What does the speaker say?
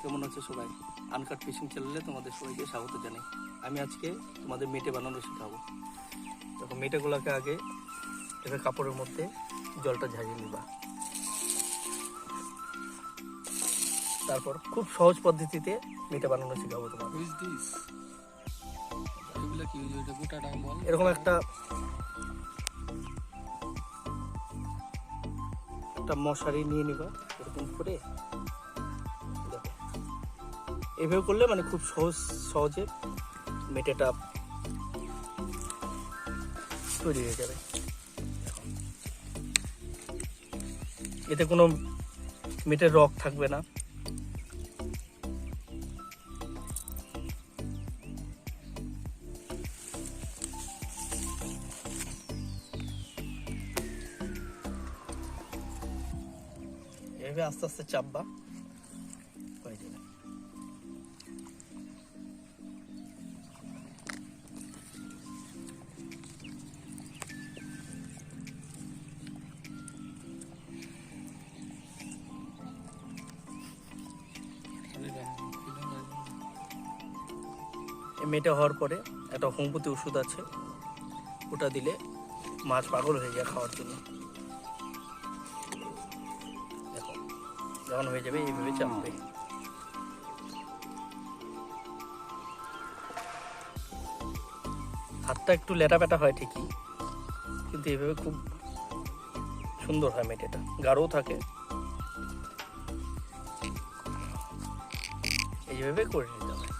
কেমন আছে সবাই? আনকাট ফিশিং চ্যানেলে তোমাদের সবাইকে স্বাগত জানাই। আমি আজকে তোমাদের মেটে বানানো শেখাবো। দেখো, মেটেগুলোকে আগে এভাবে কাপড়ের মধ্যে জলটা ঝারিয়ে নিবা। তারপর খুব সহজ পদ্ধতিতে মেটে বানানো শেখাবো তোমাদের। এরকম একটা মশারি নিয়ে নিবা, এরকম করে দেখো এভাবে করলে মানে খুব সহজে মেটেটা তৈরি হয়ে যাবে। এতে কোনো মেটের রক থাকবে না। এভাবে আস্তে আস্তে চাপবা, হয়ে যাবে। মেটে হওয়ার পরে একটা হোমিওপ্যাথি ওষুধ আছে, ওটা দিলে মাছ পাগল হয়ে যায় খাওয়ার জন্য। দেখো, যখন হয়ে যাবে এইভাবে চাপবে। হাতটা একটু লেটা পেটা হয় ঠিকই, কিন্তু এইভাবে খুব সুন্দর হয় মেটেটা, গাঢ়ও থাকে। এইভাবে করে নিতে হবে।